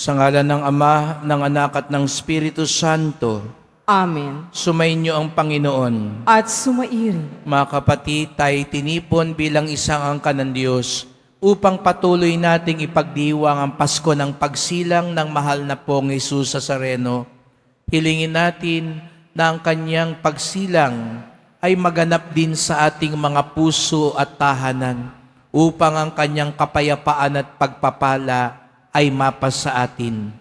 Sa ngalan ng Ama, ng Anak at ng Espiritu Santo, Amen. sumainyo ang Panginoon. At sumairi. Mga kapatid, tayo tinipon bilang isang angkan ng Diyos upang patuloy nating ipagdiwang ang Pasko ng pagsilang ng mahal na pong Jesus Nazareno. Hilingin natin na ang kanyang pagsilang ay maganap din sa ating mga puso at tahanan upang ang kanyang kapayapaan at pagpapala ay mapas sa atin.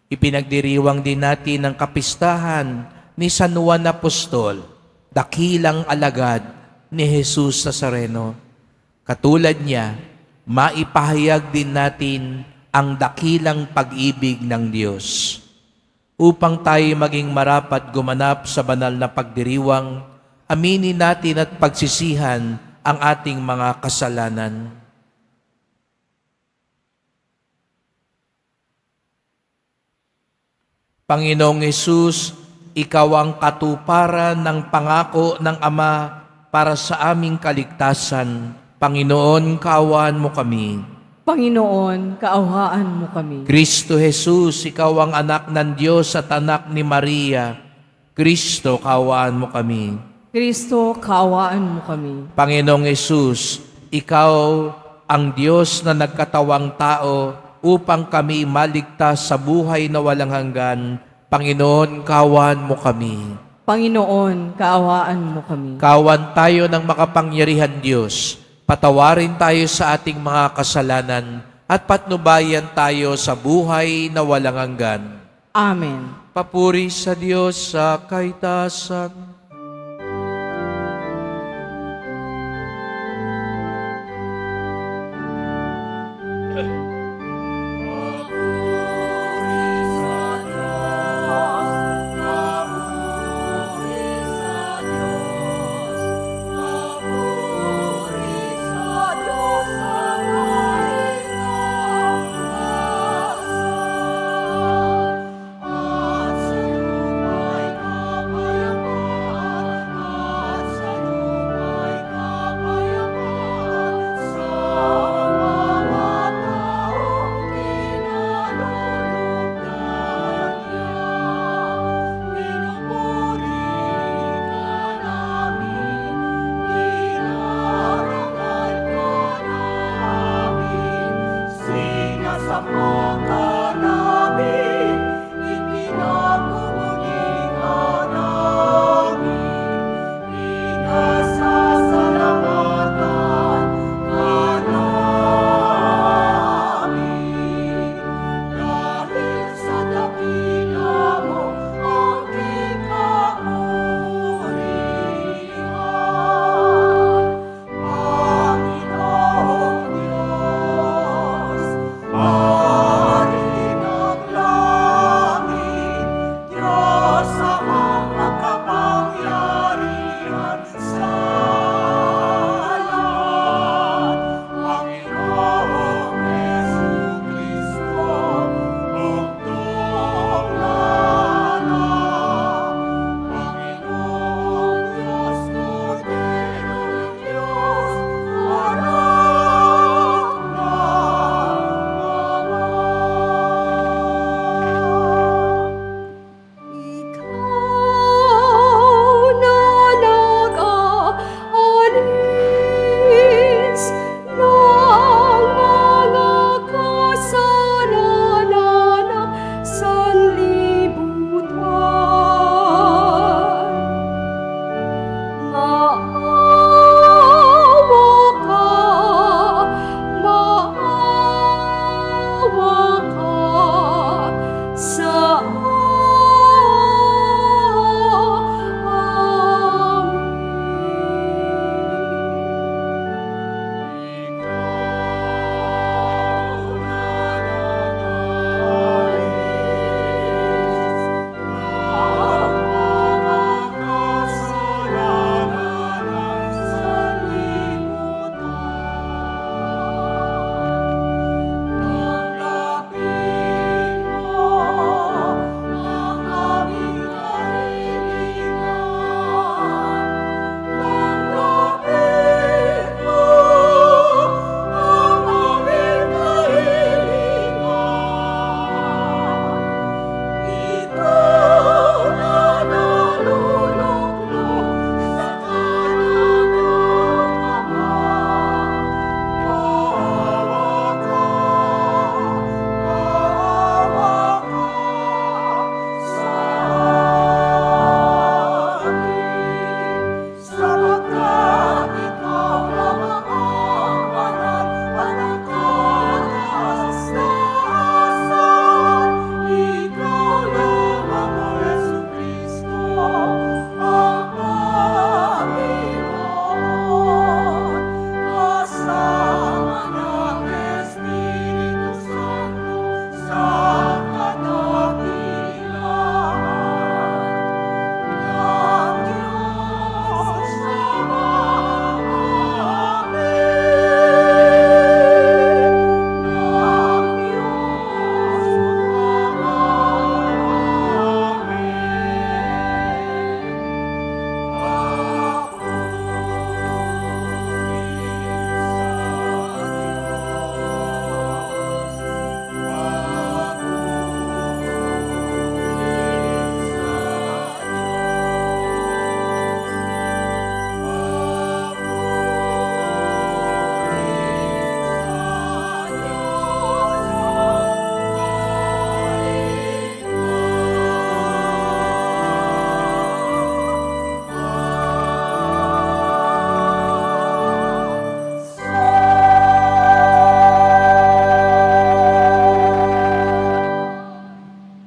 Ipinagdiriwang din natin ang kapistahan ni San Juan Apostol, dakilang alagad ni Jesus Nazareno. Katulad niya, maipahayag din natin ang dakilang pag-ibig ng Diyos. Upang tayo maging marapat gumanap sa banal na pagdiriwang, aminin natin at pagsisihan ang ating mga kasalanan. Panginoong Hesus, Ikaw ang katuparan ng pangako ng Ama para sa aming kaligtasan. Panginoon, kaawaan mo kami. Panginoon, kaawaan mo kami. Kristo Jesus, Ikaw ang anak ng Diyos at anak ni Maria. Kristo, kaawaan mo kami. Kristo, kaawaan mo kami. Panginoong Hesus, Ikaw ang Diyos na nagkatawang tao upang kami maligtas sa buhay na walang hanggan. Panginoon, kaawaan mo kami. Panginoon, kaawaan mo kami. Kawan tayo ng makapangyarihan Diyos. Patawarin tayo sa ating mga kasalanan at patnubayan tayo sa buhay na walang hanggan. Amen. Papuri sa Diyos sa kaitasan.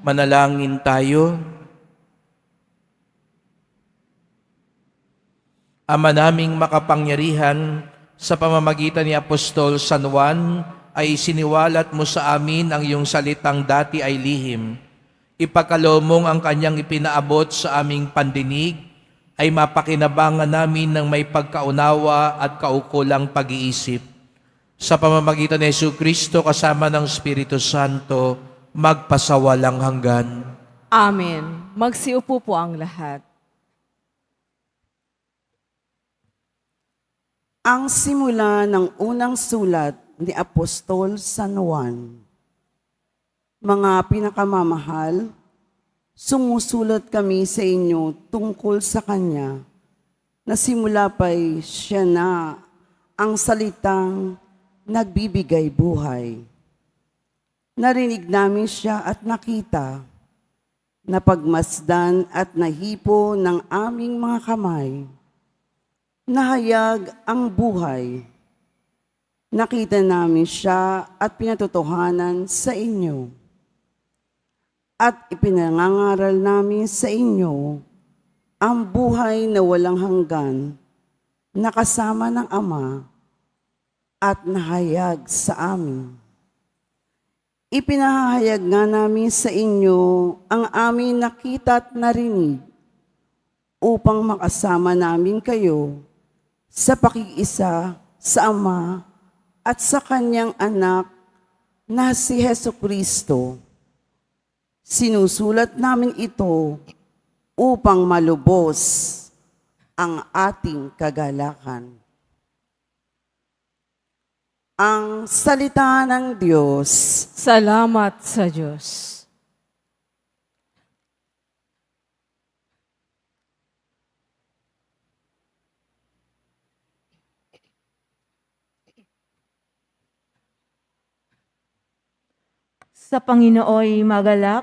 Manalangin tayo. Ama naming makapangyarihan, sa pamamagitan ni Apostol San Juan ay siniwalat mo sa amin ang iyong salitang dati ay lihim. Ipagkaloob ang kanyang ipinaabot sa aming pandinig, ay mapakinabangan namin ng may pagkaunawa at kaukulang pag-iisip. Sa pamamagitan ni Jesucristo kasama ng Espiritu Santo, magpasawalang hanggan. Amen. Magsiupo po ang lahat. Ang simula ng unang sulat ni Apostol San Juan. Mga pinakamamahal, sumusulat kami sa inyo tungkol sa Kanya na simula pa'y siya na ang salitang nagbibigay buhay. Narinig namin siya at nakita, napagmasdan at nahipo ng aming mga kamay. Nahayag ang buhay. Nakita namin siya at pinatotohanan sa inyo. At ipinangangaral namin sa inyo ang buhay na walang hanggan, na kasama ng Ama at nahayag sa amin. Ipinahayag nga namin sa inyo ang aming nakita at narinig upang makasama namin kayo sa pakikiisa sa Ama at sa Kanyang Anak na si Jesucristo. Sinusulat namin ito upang malubos ang ating kagalakan. Ang salita ng Diyos. Salamat sa Diyos. Sa Panginooy magalak,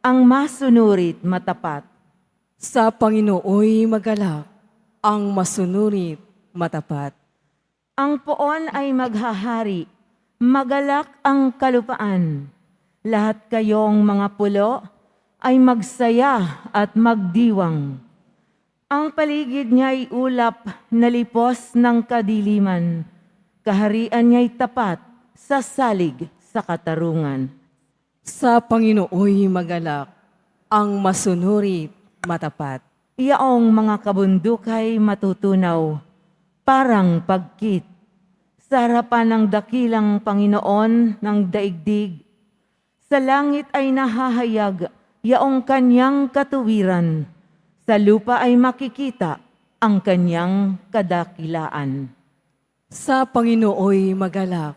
ang masunurit matapat. Sa Panginooy magalak, ang masunurit matapat. Ang poon ay maghahari, magalak ang kalupaan. Lahat kayong mga pulo ay magsaya at magdiwang. Ang paligid niya'y ulap na lipos ng kadiliman. Kaharian niya'y tapat sa salig sa katarungan. Sa Panginooy magalak, ang masunurit matapat. Iyaong mga kabundukay matutunaw, parang pagkit. Sa harapan ng dakilang Panginoon ng daigdig, sa langit ay nahahayag yaong kanyang katuwiran. Sa lupa ay makikita ang kanyang kadakilaan. Sa Panginooy magalak,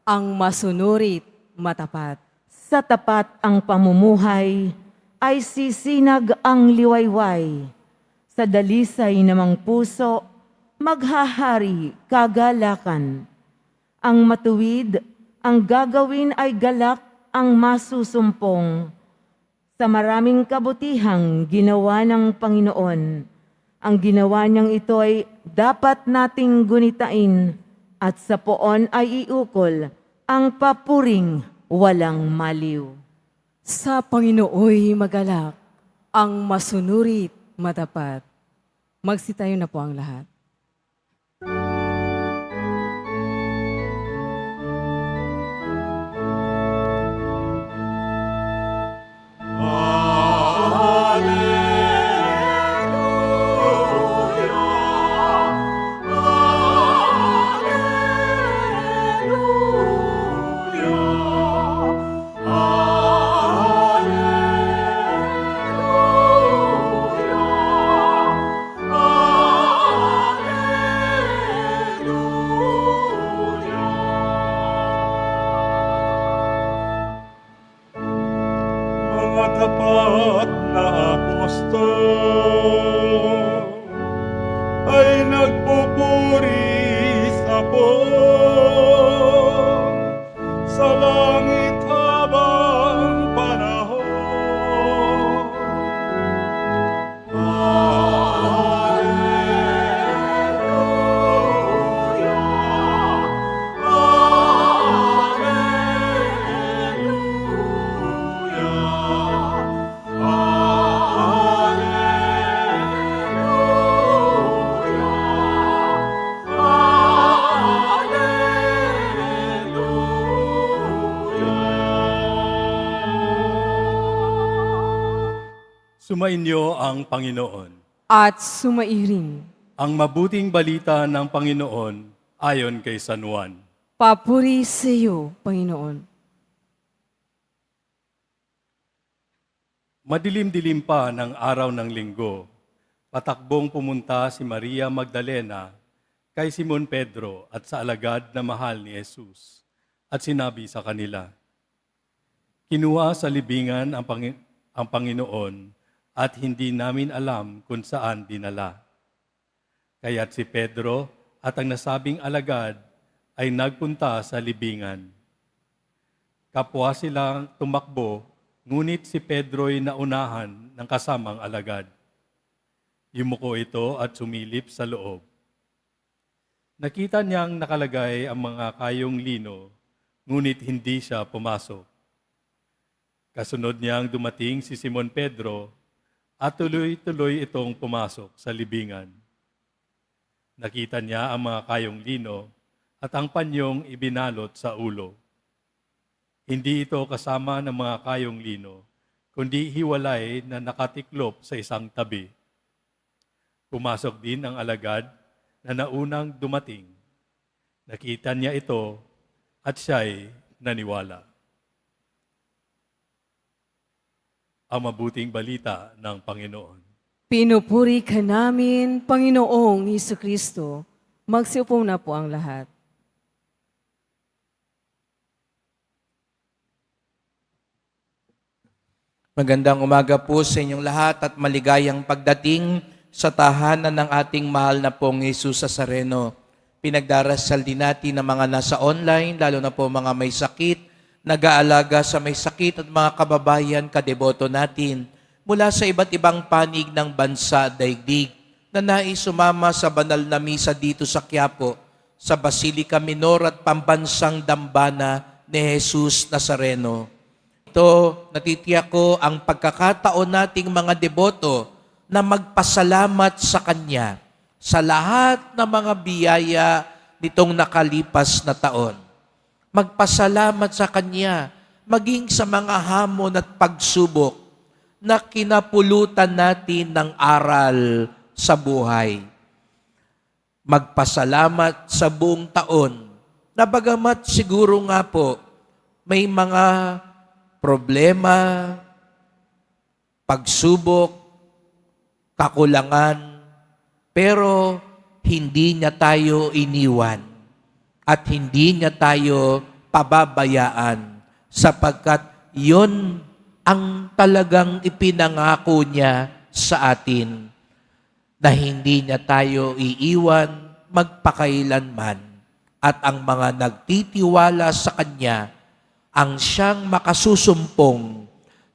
ang masunurit matapat. Sa tapat ang pamumuhay, ay sisinag ang liwayway. Sa dalisay namang puso, maghahari kagalakan. Ang matuwid, ang gagawin ay galak ang masusumpong. Sa maraming kabutihang ginawa ng Panginoon, ang ginawa niyang ito ay dapat nating gunitain, at sa poon ay iukol ang papuring walang maliw. Sa Panginooy magalak, ang masunurit matapat. Magsitayo na po ang lahat. Mga tapat na apostol ay nagpupuri sa Poon sa langit habang panahon. Alleluia, alleluia. Sumainyo ang Panginoon. At sumairin. Ang mabuting balita ng Panginoon ayon kay San Juan. Papuri sa iyo, Panginoon. Madilim-dilim pa ng araw ng linggo, patakbong pumunta si Maria Magdalena kay Simon Pedro at sa alagad na mahal ni Jesus at sinabi sa kanila, "Kinuha sa libingan ang Panginoon at hindi namin alam kung saan dinala." Kaya't si Pedro at ang nasabing alagad ay nagpunta sa libingan. Kapwa silang tumakbo, ngunit si Pedro'y naunahan ng kasamang alagad. Yumuko ito at sumilip sa loob. Nakita niyang nakalagay ang mga kayong lino, ngunit hindi siya pumasok. Kasunod niyang dumating si Simon Pedro at tuloy-tuloy itong pumasok sa libingan. Nakita niya ang mga kayong lino at ang panyong ibinalot sa ulo. Hindi ito kasama ng mga kayong lino, kundi hiwalay na nakatiklop sa isang tabi. Pumasok din ang alagad na naunang dumating. Nakita niya ito at siya'y naniwala. Ang mabuting balita ng Panginoon. Pinupuri ka namin, Panginoong Hesukristo. Magsiupo na po ang lahat. Magandang umaga po sa inyong lahat at maligayang pagdating sa tahanan ng ating mahal na pong Jesus Nazareno. Pinagdarasal din natin ang mga nasa online, lalo na po mga may sakit, nag-aalaga sa may sakit at mga kababayan, kadeboto natin mula sa iba't ibang panig ng bansa at daigdig na nais sumama sa banal na misa dito sa Quiapo, sa Basilica Minor at Pambansang Dambana ni Jesus Nazareno. Ito, natitiyak ko ang pagkakataon nating mga deboto na magpasalamat sa Kanya sa lahat ng mga biyaya nitong nakalipas na taon. Magpasalamat sa Kanya maging sa mga hamon at pagsubok na kinapulutan natin ng aral sa buhay. Magpasalamat sa buong taon na bagamat siguro nga po may mga problema, pagsubok, kakulangan, pero hindi niya tayo iniwan at hindi niya tayo pababayaan sapagkat yon ang talagang ipinangako niya sa atin na hindi niya tayo iiwan magpakailanman at ang mga nagtitiwala sa Kanya ang siyang makasusumpong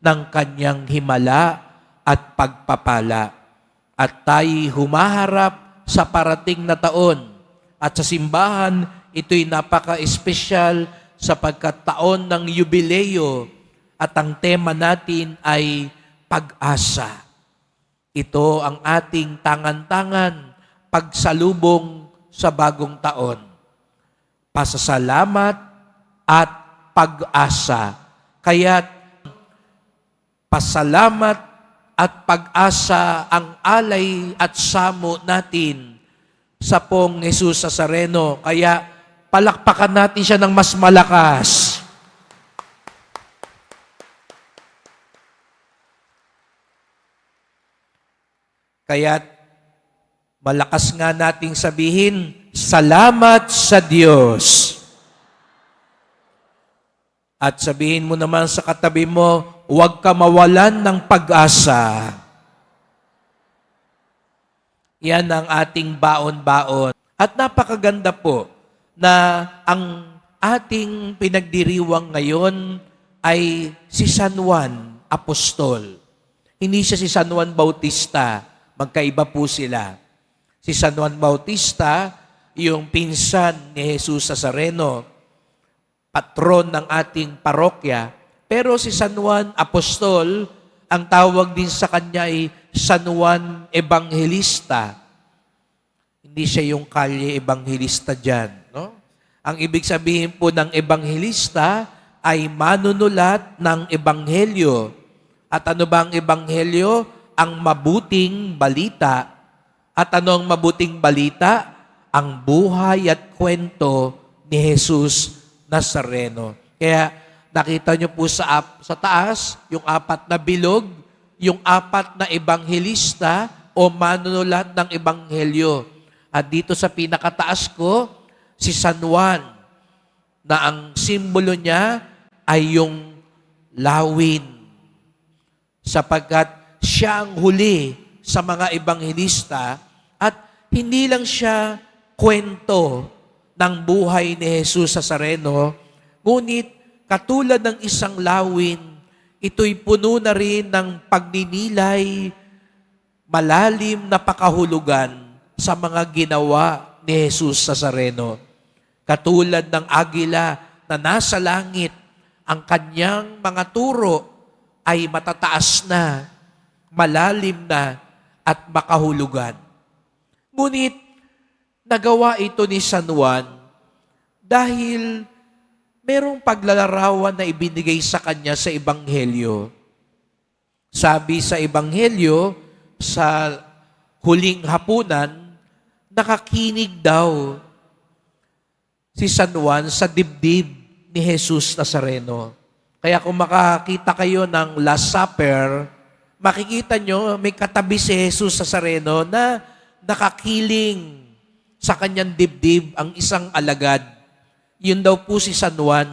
ng Kanyang himala at pagpapala. At tayo'y humaharap sa parating na taon. At sa simbahan, ito'y napaka-espesyal sapagkat taon ng yubileo at ang tema natin ay pag-asa. Ito ang ating tangan-tangan pagsalubong sa bagong taon. Pasasalamat at pag-asa. Kaya't pasalamat at pag-asa ang alay at samo natin sa pong Jesus Nazareno. Kaya palakpakan natin siya ng mas malakas. Kaya malakas nga nating sabihin, salamat sa Diyos. At sabihin mo naman sa katabi mo, huwag ka mawalan ng pag-asa. Yan ang ating baon-baon. At napakaganda po na ang ating pinagdiriwang ngayon ay si San Juan Apostol. Hindi siya si San Juan Bautista. Magkaiba po sila. Si San Juan Bautista, yung pinsan ni Jesus Nazareno, patron ng ating parokya. Pero si San Juan Apostol, ang tawag din sa kanya ay San Juan Evangelista. Hindi siya yung kalye evangelista dyan. No? Ang ibig sabihin po ng evangelista ay manunulat ng ebanghelyo. At ano ba ang ebanghelyo? ang mabuting balita. At ano ang mabuting balita? Ang buhay at kwento ni Jesus Nazareno. Kaya nakita nyo po sa taas, yung 4 na bilog, yung 4 na ebanghelista o manunulat ng ebanghelyo. At dito sa pinakataas ko, si San Juan, na ang simbolo niya ay yung lawin. Sapagkat siya ang huli sa mga ebanghelista at hindi lang siya kwento ng buhay ni Jesus Nazareno, ngunit katulad ng isang lawin, ito'y puno na rin ng pagninilay, malalim na pakahulugan sa mga ginawa ni Jesus Nazareno. Katulad ng agila na nasa langit, ang kanyang mga turo ay matataas na, malalim na, at makahulugan. Ngunit, nagawa ito ni San Juan dahil merong paglalarawan na ibinigay sa kanya sa Ebanghelyo. Sabi sa Ebanghelyo, sa huling hapunan, nakakinig daw si San Juan sa dibdib ni Jesus Nazareno. Kaya kung makakita kayo ng Last Supper, makikita nyo may katabi si Jesus Nazareno na nakakiling sa kanyang dibdib ang isang alagad. Yun daw po si San Juan.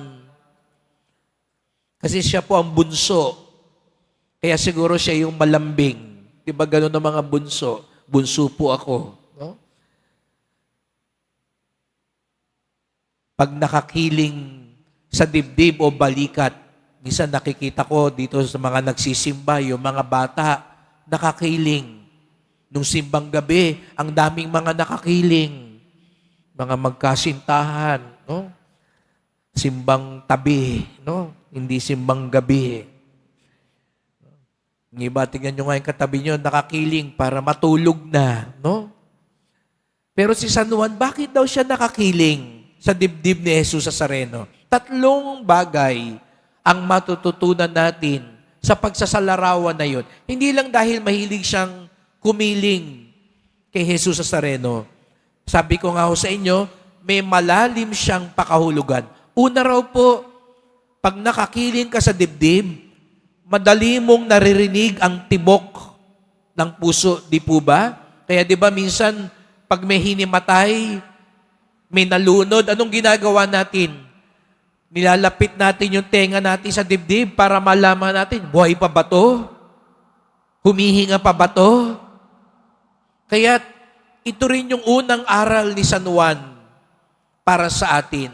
Kasi siya po ang bunso. Kaya siguro siya yung malambing. Di ba ganun ang mga bunso? Bunso po ako. No? Pag nakakiling sa dibdib o balikat, minsan nakikita ko dito sa mga nagsisimba, yung mga bata, nakakiling. Nung simbang gabi, ang daming mga nakakiling. Mga magkasintahan, no? Simbang tabi, no? Hindi simbang gabi. Ng iba, tingnan nyo nga yung katabi nyo, nakakiling para matulog na, no? Pero si San Juan, bakit daw siya nakakiling sa dibdib ni Jesus Nazareno? 3 bagay ang matututunan natin sa pagsasalarawan na yun. Hindi lang dahil mahilig siyang kumiling kay Jesus Nazareno. Sabi ko nga ho sa inyo, may malalim siyang pakahulugan. Una raw po, pag nakakiling ka sa dibdib, madali mong naririnig ang tibok ng puso, di po ba? Kaya di ba minsan, pag may hinimatay, may nalunod, anong ginagawa natin? Nilalapit natin yung tenga natin sa dibdib para malaman natin, buhay pa ba to? Humihinga pa ba to? Kaya ito rin yung unang aral ni San Juan para sa atin.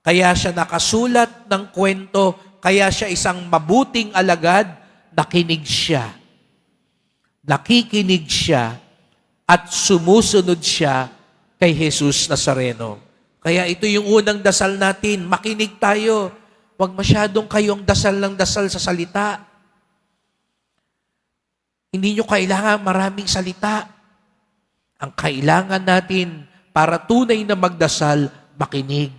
Kaya siya nakasulat ng kwento, kaya siya isang mabuting alagad, nakinig siya. Nakikinig siya at sumusunod siya kay Jesus Nazareno. Kaya ito yung unang dasal natin, makinig tayo. Huwag masyadong kayong dasal ng dasal sa salita. Hindi nyo kailangan maraming salita. Ang kailangan natin para tunay na magdasal, makinig.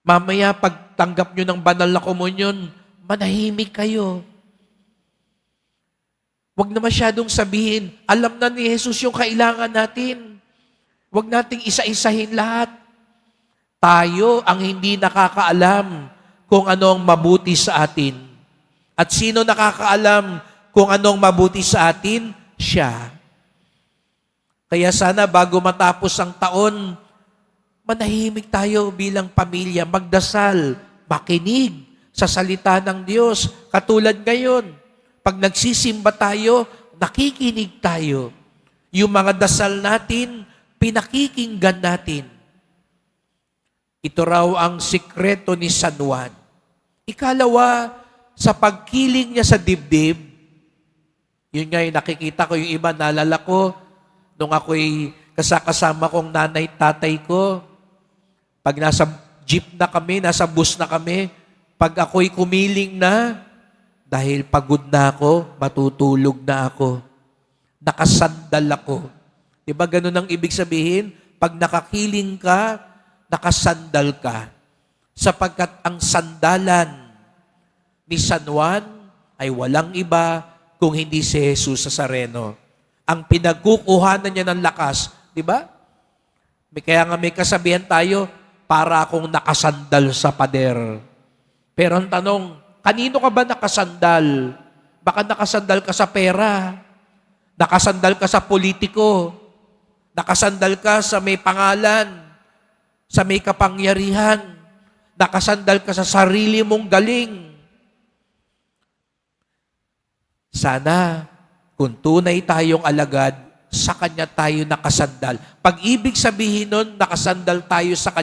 Mamaya pagtanggap nyo ng banal na komunyon, manahimik kayo. Huwag na masyadong sabihin, alam na ni Jesus yung kailangan natin. Huwag nating isa-isahin lahat. Tayo ang hindi nakakaalam kung ano ang mabuti sa atin. At sino nakakaalam kung anong mabuti sa atin? Siya. Kaya sana bago matapos ang taon, manahimik tayo bilang pamilya, magdasal, makinig sa salita ng Diyos. Katulad ngayon, pag nagsisimba tayo, nakikinig tayo. Yung mga dasal natin, pinakikinggan natin. Ito raw ang sikreto ni San Juan. Ikalawa, sa pagkiling niya sa dibdib, yun nga yung nakikita ko, yung iba, naalala ko, nung ako'y kasama kong nanay, tatay ko, pag nasa jeep na kami, nasa bus na kami, pag ako'y kumiling na, dahil pagod na ako, matutulog na ako. Nakasandal ako. Diba ganun ang ibig sabihin? Pag nakakiling ka, nakasandal ka. Sapagkat ang sandalan ni San Juan ay walang iba kung hindi si Jesus Nazareno. Ang pinagkukuhanan niya ng lakas, di ba? Kaya nga may kasabihan tayo, para akong nakasandal sa pader. Pero ang tanong, kanino ka ba nakasandal? Baka nakasandal ka sa pera, nakasandal ka sa politiko, nakasandal ka sa may pangalan, sa may kapangyarihan, nakasandal ka sa sarili mong galing. Sana, kung tunay tayong alagad, sa Kanya tayo nakasandal. Pag ibig sabihin nun, nakasandal tayo sa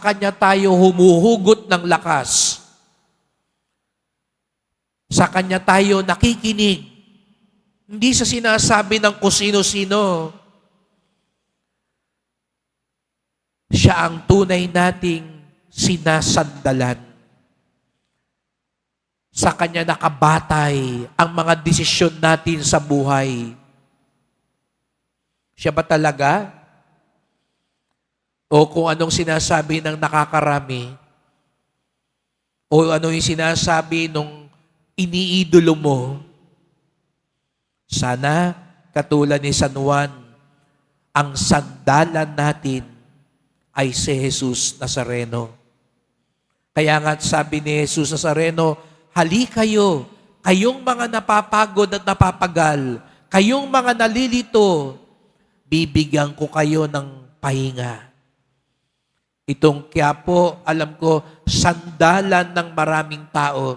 Kanya tayo humuhugot ng lakas. Sa Kanya tayo nakikinig. Hindi sa sinasabi ng kung sino-sino. Siya ang tunay nating sinasandalan. Sa Kanya nakabatay ang mga desisyon natin sa buhay. Siya ba talaga? O kung anong sinasabi ng nakakarami? O ano yung sinasabi nung iniidolo mo? Sana, katulad ni San Juan, ang sandalan natin ay si Jesus Nazareno. Kaya nga sabi ni Jesus Nazareno, hali kayo, kayong mga napapagod at napapagal, kayong mga nalilito, bibigyan ko kayo ng pahinga. Itong Quiapo, alam ko, sandalan ng maraming tao.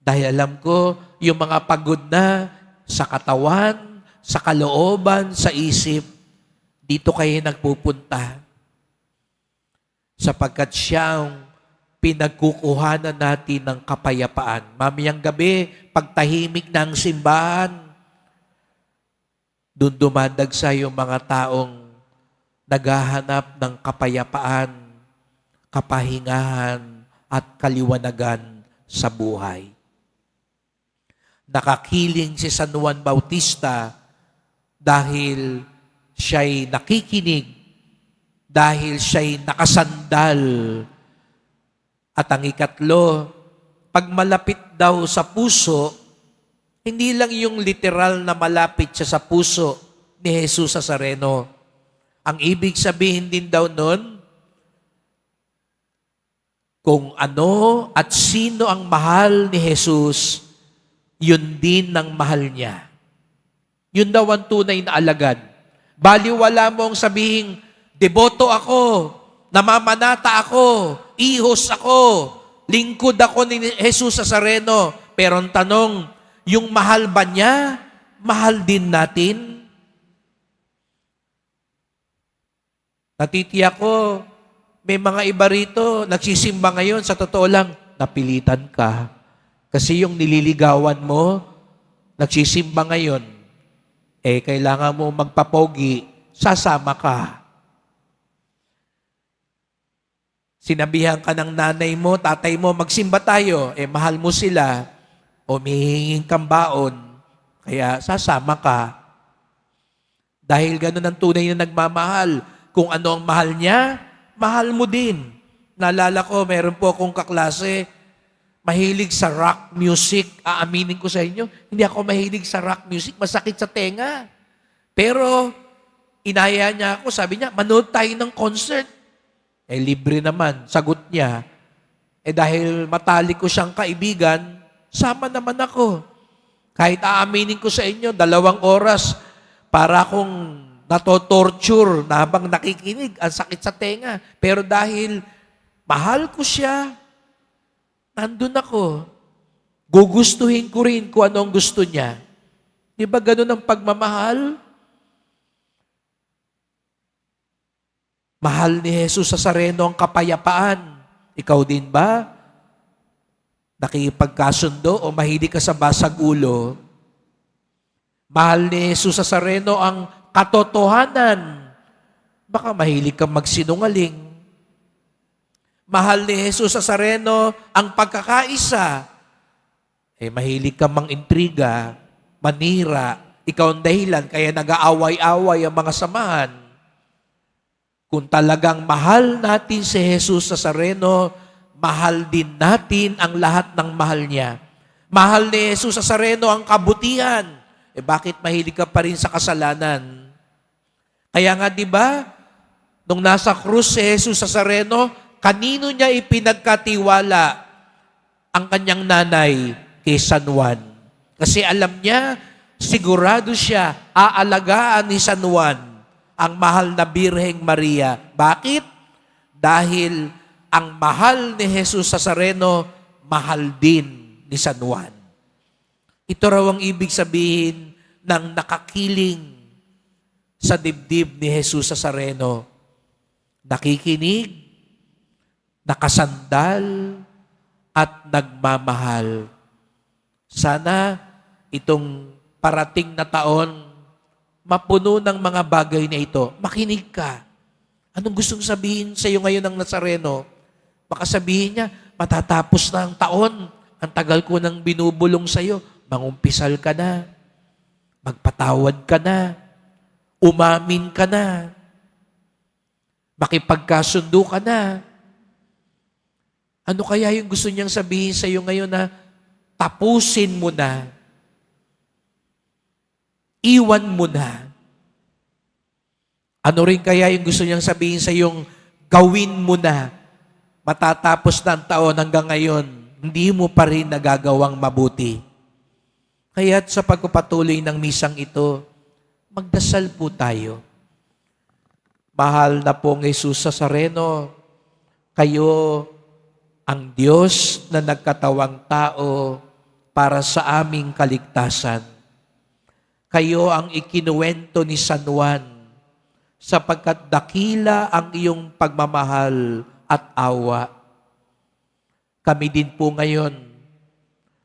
Dahil alam ko, yung mga pagod na sa katawan, sa kalooban, sa isip, dito kayo nagpupunta. Sapagkat siya ang pinagkukuhanan natin ng kapayapaan. Mamayang gabi, pagtahimik ng simbahan, doon dumadagsa yung mga taong naghahanap ng kapayapaan, kapahingahan, at kaliwanagan sa buhay. Nakakiling si San Juan Bautista dahil siya'y nakikinig, dahil siya'y nakasandal. At ang ikatlo, pag malapit daw sa puso, hindi lang yung literal na malapit siya sa puso ni Jesus Nazareno. Ang ibig sabihin din daw nun, kung ano at sino ang mahal ni Jesus, yun din ang mahal niya. Yun daw ang tunay na alagad. Baliwala mo ang sabihing, deboto ako, namamanata ako, ihos ako, lingkod ako ni Jesus Nazareno. Pero ang tanong, yung mahal ba niya, mahal din natin? Natitiyak ko, may mga iba rito, nagsisimba ngayon, sa totoo lang, napilitan ka. Kasi yung nililigawan mo, nagsisimba ngayon, kailangan mo magpapogi, sasama ka. Sinabihan ka ng nanay mo, tatay mo, magsimba tayo, mahal mo sila, o may hihinging kang baon, kaya sasama ka. Dahil ganun ang tunay na nagmamahal. Kung ano ang mahal niya, mahal mo din. Naalala ko, meron po akong kaklase, mahilig sa rock music. Aaminin ko sa inyo, hindi ako mahilig sa rock music. Masakit sa tenga. Pero, inaya niya ako, sabi niya, manood tayo ng concert. Libre naman. Sagot niya. Dahil matalik ko siyang kaibigan, sama naman ako. Kahit aaminin ko sa inyo, 2 oras para akong natotorture na habang nakikinig, ang sakit sa tenga. Pero dahil mahal ko siya, nandun ako. Gugustuhin ko rin kung ano ang gusto niya. Di ba ganun ang pagmamahal? Mahal ni Jesus Nazareno ang kapayapaan. Ikaw din ba? Nakipagkasundo o mahilig ka sa basag ulo? Mahal ni Jesus Nazareno ang katotohanan. Baka mahilig kang magsinungaling. Mahal ni Jesus Nazareno ang pagkakaisa. Mahilig kang mangintriga, manira. Ikaw ang dahilan, kaya nag-aaway-away ang mga samahan. Kung talagang mahal natin si Jesus Nazareno, mahal din natin ang lahat ng mahal niya. Mahal ni Jesus Nazareno ang kabutihan. Bakit mahilig ka pa rin sa kasalanan? Kaya nga, di ba, nung nasa krus si Jesus Nazareno, kanino niya ipinagkatiwala ang kanyang nanay? Kay San Juan. Kasi alam niya, sigurado siya, aalagaan ni San Juan ang mahal na Birheng Maria. Bakit? Dahil ang mahal ni Jesus Nazareno, mahal din ni San Juan. Ito raw ang ibig sabihin ng nakakiling sa dibdib ni Jesus Nazareno. Nakikinig, nakasandal, at nagmamahal. Sana itong parating na taon, mapuno ng mga bagay na ito. Makinig ka. Anong gustong sabihin sa iyo ngayon ng Nazareno? Baka sabihin niya, matatapos na ang taon. Ang tagal ko nang binubulong sa iyo. Mangumpisal ka na. Magpatawad ka na. Umamin ka na. Makipagkasundo ka na. Ano kaya yung gusto niyang sabihin sa iyo ngayon na tapusin mo na? Iwan mo na. Ano rin kaya yung gusto niyang sabihin sa iyong gawin mo na? Matatapos na ang taon hanggang ngayon, hindi mo pa rin nagagawang mabuti. Kaya't sa pagpapatuloy ng misang ito, magdasal po tayo. Mahal na pong Jesus Nazareno, kayo ang Diyos na nagkatawang tao para sa aming kaligtasan. Kayo ang ikinuwento ni San Juan sapagkat dakila ang iyong pagmamahal at awa. Kami din po ngayon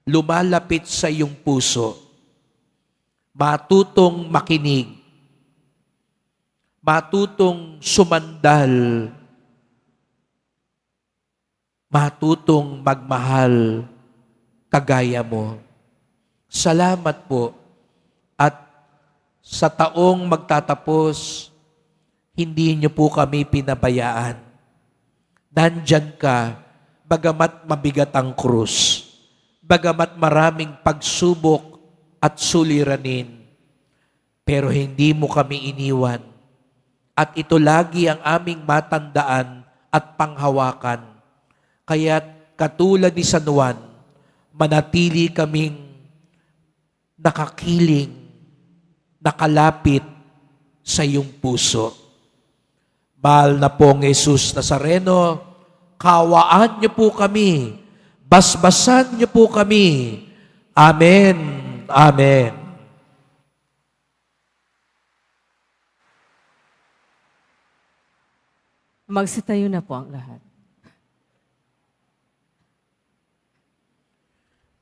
lumalapit sa iyong puso, matutong makinig, matutong sumandal, matutong magmahal kagaya mo. Salamat po. At sa taong magtatapos, hindi niyo po kami pinabayaan. Nandyan ka, bagamat mabigat ang krus, bagamat maraming pagsubok at suliranin, pero hindi mo kami iniwan. At ito lagi ang aming matandaan at panghawakan. Kaya't katulad ni San Juan, manatili kaming nakakiling, nakalapit sa iyong puso. Mahal na pong Jesus Nazareno, kawaan niyo po kami, basbasan niyo po kami. Amen. Amen. Magsitayo na po ang lahat.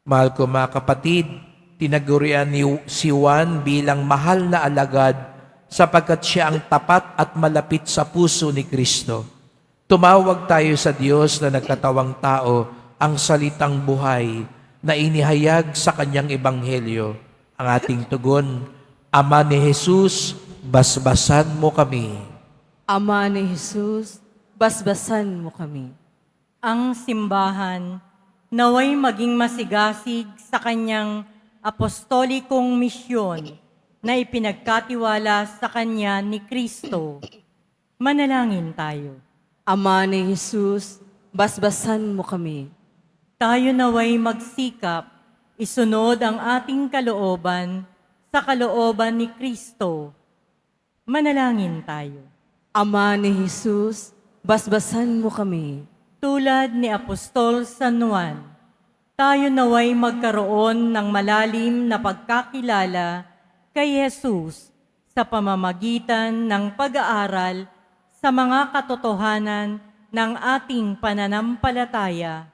Mahal ko mga kapatid, tinagurian ni si Juan bilang mahal na alagad sapagkat siya ang tapat at malapit sa puso ni Kristo. Tumawag tayo sa Diyos na nagkatawang tao, ang salitang buhay na inihayag sa kanyang ebanghelyo. Ang ating tugon, Ama ni Jesus, basbasan mo kami. Ama ni Jesus, basbasan mo kami. Ang simbahan naway maging masigasig sa kanyang apostolikong misyon na ipinagkatiwala sa kanya ni Kristo. Manalangin tayo. Ama ni Jesus, basbasan mo kami. Tayo naway magsikap, isunod ang ating kalooban sa kalooban ni Kristo. Manalangin tayo. Ama ni Jesus, basbasan mo kami. Tulad ni Apostol San Juan, tayo naway magkaroon ng malalim na pagkakilala kay Jesus sa pamamagitan ng pag-aaral sa mga katotohanan ng ating pananampalataya.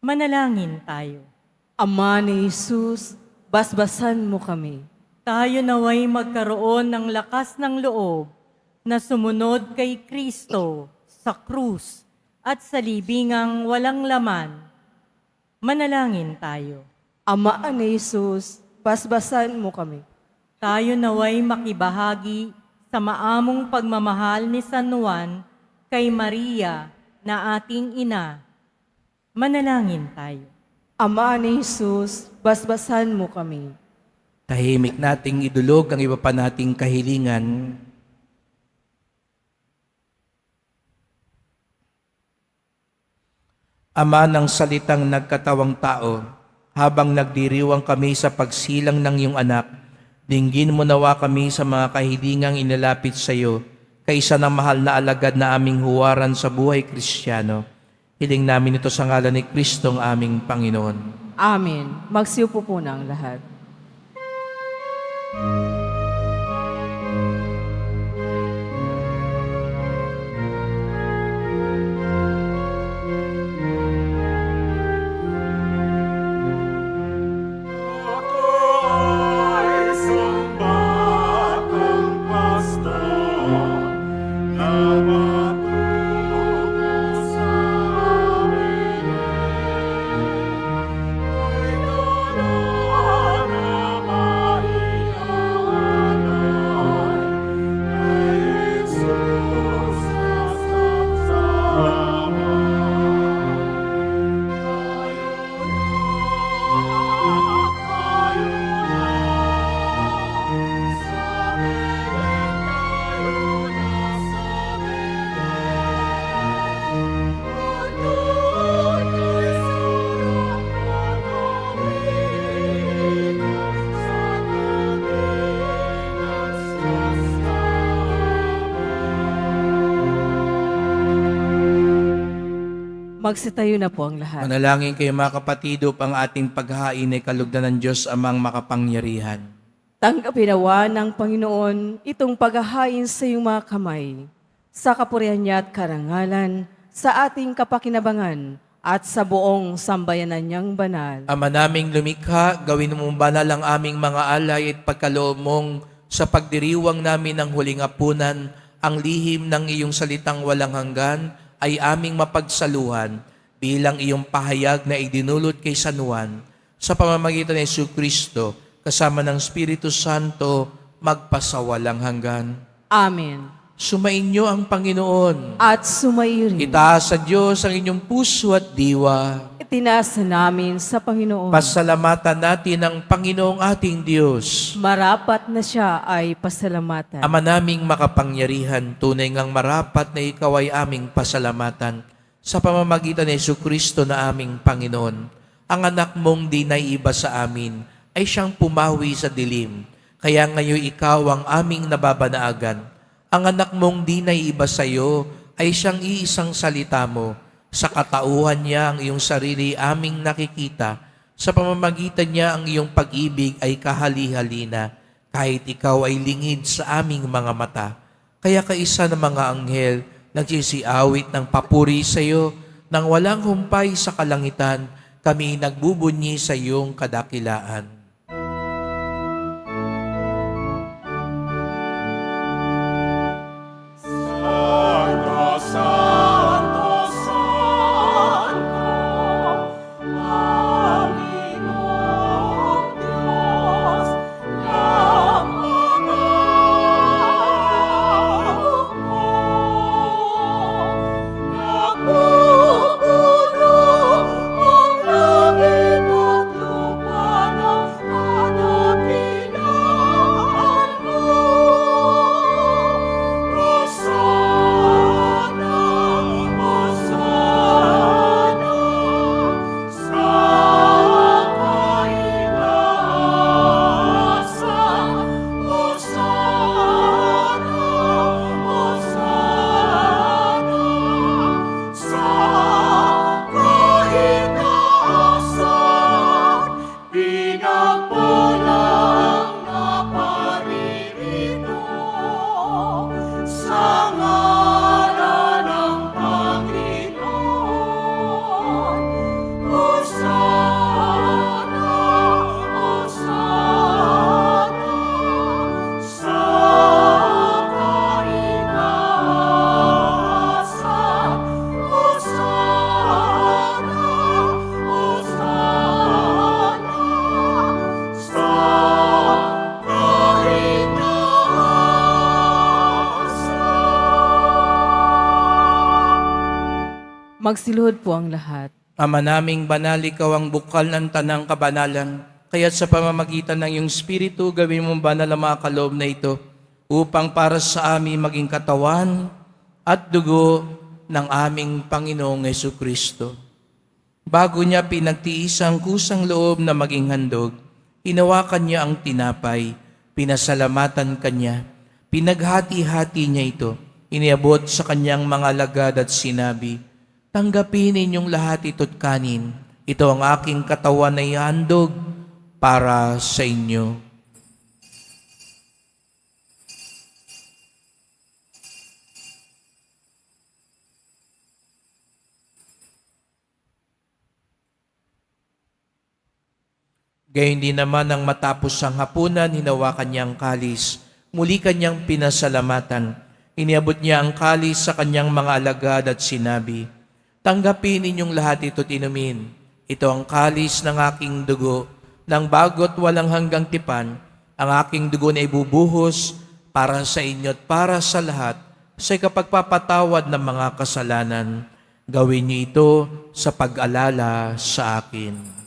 Manalangin tayo. Ama ni Jesus, basbasan mo kami. Tayo naway magkaroon ng lakas ng loob na sumunod kay Kristo sa krus at sa libingang walang laman. Manalangin tayo. Ama ni Jesus, basbasan mo kami. Tayo naway makibahagi sa maamong pagmamahal ni San Juan kay Maria na ating ina. Manalangin tayo. Ama ni Jesus, basbasan mo kami. Tahimik nating idulog ang iba pa nating kahilingan. Ama ng salitang nagkatawang tao, habang nagdiriwang kami sa pagsilang ng iyong anak, dinggin mo nawa kami sa mga kahilingang inilapit sa iyo, kaysa ng mahal na alagad na aming huwaran sa buhay Kristiyano. Hiling namin ito sa ngalan ni Kristong aming Panginoon. Amen. Magsiupo po na ang lahat. Magsitayo na po ang lahat. Manalangin kayo mga kapatid upang ating paghahain ay kalugdan ng Diyos amang makapangyarihan. Tanggapin nawa ng Panginoon itong paghahain sa iyong mga kamay, sa kapurihan niya at karangalan, sa ating kapakinabangan, at sa buong sambayanan niyang banal. Ama naming lumikha, gawin mong banal ang aming mga alay at pagkaloob mong sa pagdiriwang namin ng huling apunan, ang lihim ng iyong salitang walang hanggan ay aming mapagsaluhan bilang iyong pahayag na idinulot kay San Juan sa pamamagitan ni Jesucristo kasama ng Espiritu Santo magpasawalang hanggan. Amen. Sumainyo ang Panginoon. At sumairin. Itaas sa Diyos ang inyong puso at diwa. Itinasa namin sa Panginoon. Pasalamatan natin ang Panginoong ating Diyos. Marapat na siya ay pasalamatan. Ama naming makapangyarihan, tunay ngang marapat na ikaw ay aming pasalamatan sa pamamagitan ni Jesucristo na aming Panginoon. Ang anak mong di naiiba sa amin ay siyang pumawi sa dilim. Kaya ngayon ikaw ang aming nababanaagan. Ang anak mong di naiiba sa iyo ay siyang iisang salita mo. Sa katauhan niya ang iyong sarili aming nakikita. Sa pamamagitan niya ang iyong pag-ibig ay kahali-halina. Kahit ikaw ay lingid sa aming mga mata. Kaya kaisa ng mga anghel nagsisiawit ng papuri sa iyo, nang walang humpay sa kalangitan, kami nagbubunyi sa iyong kadakilaan. Magsiluhod po ang lahat. Ama naming banal, ikaw ang bukal ng tanang kabanalan. Kaya't sa pamamagitan ng iyong Espiritu, gawin mong banal ang mga kaloob na ito upang para sa amin maging katawan at dugo ng aming Panginoong Jesucristo. Bago niya pinagtiis ang kusang loob na maging handog, hinawakan niya ang tinapay, pinasalamatan kanya, pinaghati-hati niya ito, iniabot sa kanyang mga alagad at sinabi, "Tanggapin ninyong lahat ito't kanin. Ito ang aking katawan na ihandog para sa inyo." Gayon din naman nang matapos ang hapunan, hinawakan niya ang kalis. Muli kanyang pinasalamatan. Iniabot niya ang kalis sa kanyang mga alagad at sinabi, "Tanggapin ninyong lahat ito't inumin. Ito ang kalis ng aking dugo, ng bago't walang hanggang tipan. Ang aking dugo na ibubuhos para sa inyo at para sa lahat sa kapagpapatawad ng mga kasalanan. Gawin niyo ito sa pag-alala sa akin."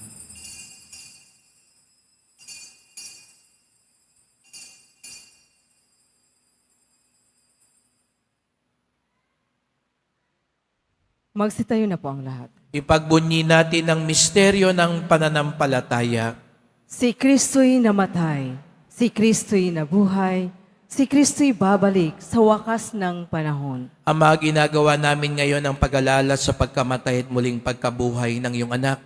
Magsitayo na po ang lahat. Ipagbunyi natin ang misteryo ng pananampalataya. Si Kristo'y namatay, si Kristo'y nabuhay, si Kristo'y babalik sa wakas ng panahon. Ama, ginagawa namin ngayon ang pag-alala sa pagkamatay at muling pagkabuhay ng iyong anak.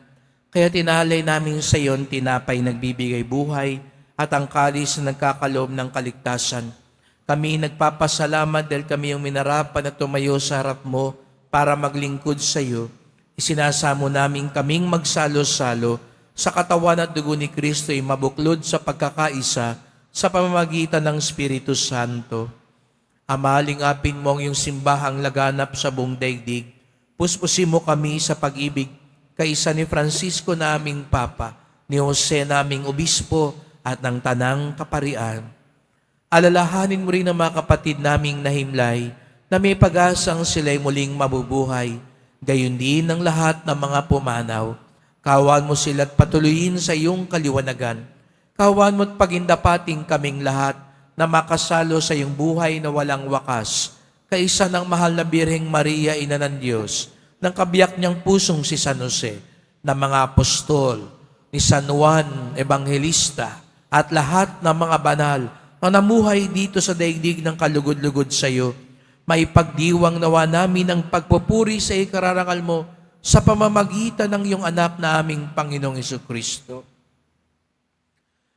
Kaya tinalay namin sa iyon tinapay nagbibigay buhay at ang kalis na nagkakaloob ng kaligtasan. Kami nagpapasalamat dahil kami yung minarapan at tumayo sa harap mo para maglingkod sa iyo. Isinasamo namin kaming magsalo-salo sa katawan at dugo ni Kristo ay mabuklod sa pagkakaisa sa pamamagitan ng Espiritu Santo. Ama, lingapin mo ang iyong simbahang laganap sa buong daigdig. Puspusin mo kami sa pag-ibig kaisa ni Francisco na aming Papa, ni Jose na aming Obispo at ng Tanang Kaparian. Alalahanin mo rin ang mga kapatid naming nahimlay na may pag-asang sila'y muling mabubuhay, gayon din ang lahat ng mga pumanaw. Kawan mo sila't patuloyin sa iyong kaliwanagan. Kawan mo't pagindapating kaming lahat na makasalo sa iyong buhay na walang wakas, kaisa ng mahal na Birheng Maria, Ina ng Diyos, ng kabiyak niyang pusong si San Jose, ng mga apostol, ni San Juan Evangelista, at lahat ng mga banal na namuhay dito sa daigdig ng kalugod-lugod sa iyo. Maipagdiwang nawa namin ang pagpupuri sa ikararangal mo sa pamamagitan ng iyong anak na aming Panginoong Jesucristo.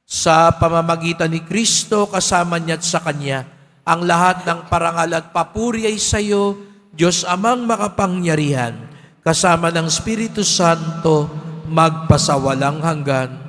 Sa pamamagitan ni Kristo, kasama niya at sa Kanya, ang lahat ng parangal at papuri ay sa iyo, Diyos Amang makapangyarihan, kasama ng Espiritu Santo, magpasawalang hanggan.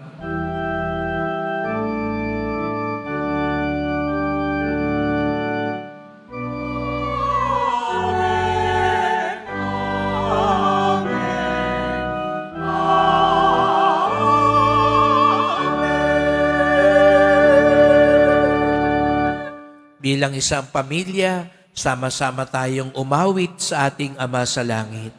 Bilang isang pamilya, sama-sama tayong umawit sa ating Ama sa Langit.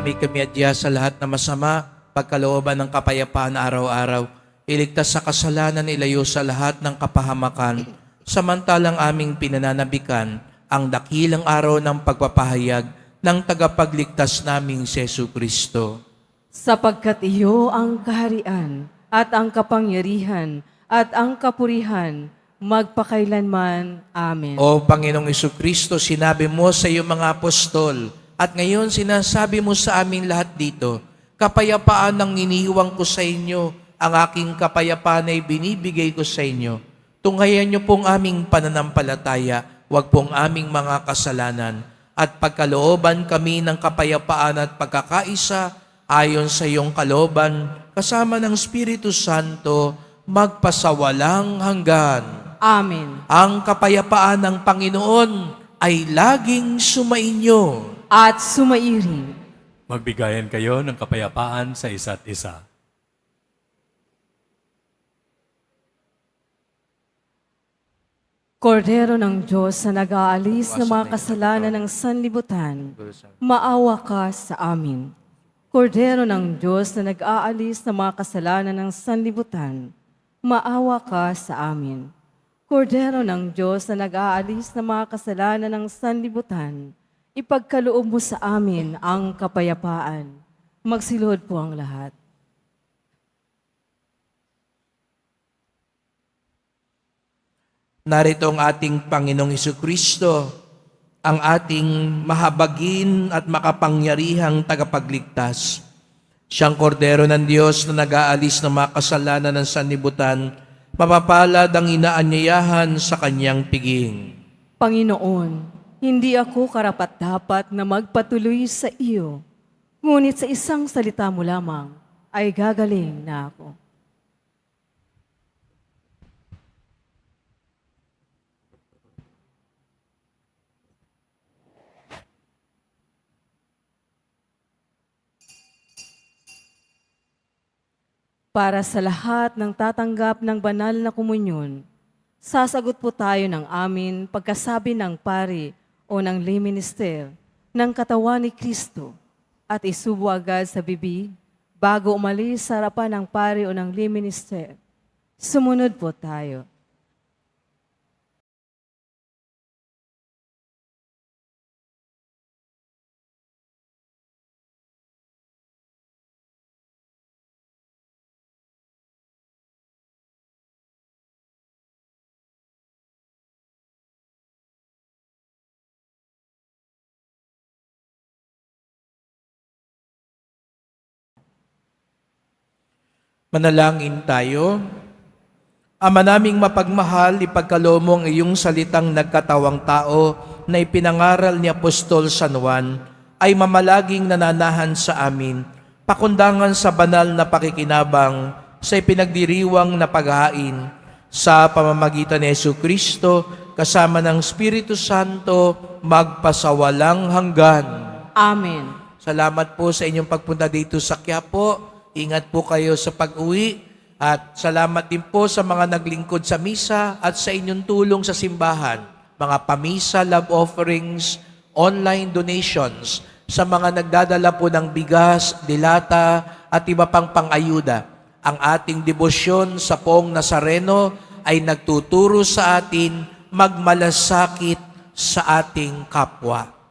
Dumami kami adya sa lahat na masama, pagkalooban ng kapayapaan araw-araw. Iligtas sa kasalanan, ilayo sa lahat ng kapahamakan. Samantalang aming pinananabikan ang dakilang araw ng pagpapahayag ng tagapagligtas naming si Jesucristo. Sapagkat iyo ang kaharian at ang kapangyarihan at ang kapurihan magpakailanman. Amen. O Panginoong Jesucristo, sinabi mo sa iyong mga apostol, at ngayon sinasabi mo sa amin lahat dito, kapayapaan ang iniiwan ko sa inyo, ang aking kapayapaan ay binibigay ko sa inyo. Tunghayan niyo pong aming pananampalataya, wag pong aming mga kasalanan, at pagkalooban kami ng kapayapaan at pagkakaisa ayon sa iyong kalooban, kasama ng Espiritu Santo, magpasawalang hanggan. Amen. Ang kapayapaan ng Panginoon ay laging sumainyo. At sumairing. Magbigayan kayo ng kapayapaan sa isa't isa. Kordero ng Diyos na nag-aalis ng mga kasalanan ng sanlibutan, maawa ka sa amin. Kordero ng Diyos na nag-aalis ng mga kasalanan ng sanlibutan, maawa ka sa amin. Kordero ng Diyos na nag-aalis ng mga kasalanan ng sanlibutan, ipagkaloob mo sa amin ang kapayapaan. Magsiluhod po ang lahat. Narito ang ating Panginoong Jesucristo, ang ating mahabagin at makapangyarihang tagapagligtas. Siyang kordero ng Diyos na nag-aalis ng mga kasalanan ng sanlibutan, mapapalad ang inaanyayahan sa kanyang piging. Panginoon, hindi ako karapat-dapat na magpatuloy sa iyo, ngunit sa isang salita mo lamang ay gagaling na ako. Para sa lahat ng tatanggap ng banal na komunyon, sasagot po tayo ng amin pagkasabi ng pari o ng lay minister ng katawan ni Kristo at isubo agad sa bibig bago umalis sa harapan ng pari o ng lay minister. Sumunod po tayo. Manalangin tayo. Ama naming mapagmahal, ipagkaloob mo ang iyong salitang nagkatawang tao na ipinangaral ni Apostol San Juan ay mamalaging nananahan sa amin, pakundangan sa banal na pakikinabang sa ipinagdiriwang na paghahain sa pamamagitan ni Jesucristo kasama ng Espiritu Santo magpasawalang hanggan. Amen. Salamat po sa inyong pagpunta dito sa Quiapo. Ingat po kayo sa pag-uwi at salamat din po sa mga naglingkod sa misa at sa inyong tulong sa simbahan, mga pamisa, love offerings, online donations, sa mga nagdadala po ng bigas, dilata at iba pang pang-ayuda. Ang ating debosyon sa Poong Nazareno ay nagtuturo sa atin magmalasakit sa ating kapwa.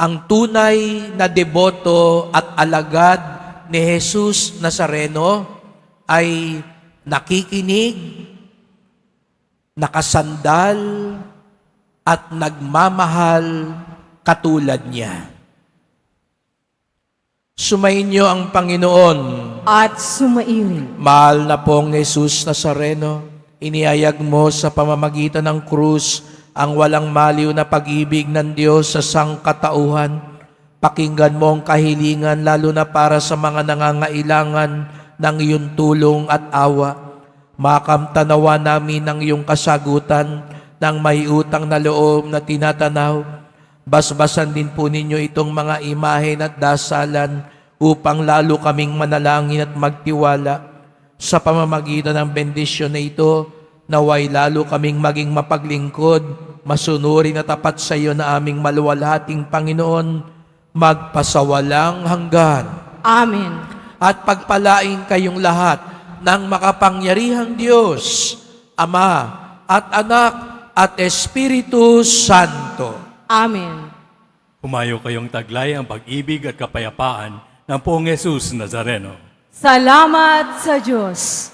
Ang tunay na deboto at alagad ni Jesus Nazareno ay nakikinig, nakasandal, at nagmamahal katulad niya. Sumainyo ang Panginoon. At sumairing. Mahal na pong Jesus Nazareno, inihayag mo sa pamamagitan ng krus ang walang maliw na pag-ibig ng Diyos sa sangkatauhan. Pakinggan mo ang kahilingan lalo na para sa mga nangangailangan ng iyong tulong at awa. Makamtanawa namin ang iyong kasagutan ng may utang na loob na tinatanaw. Basbasan din po ninyo itong mga imahen at dasalan upang lalo kaming manalangin at magtiwala. Sa pamamagitan ng bendisyon na ito, naway lalo kaming maging mapaglingkod, masunurin at tapat sa iyo na aming maluwalhating Panginoon, magpasawalang hanggan. Amen. At pagpalain kayong lahat ng makapangyarihang Diyos, Ama at Anak at Espiritu Santo. Amen. Humayo kayong taglay ang pag-ibig at kapayapaan ng Poong Jesus Nazareno. Salamat sa Diyos.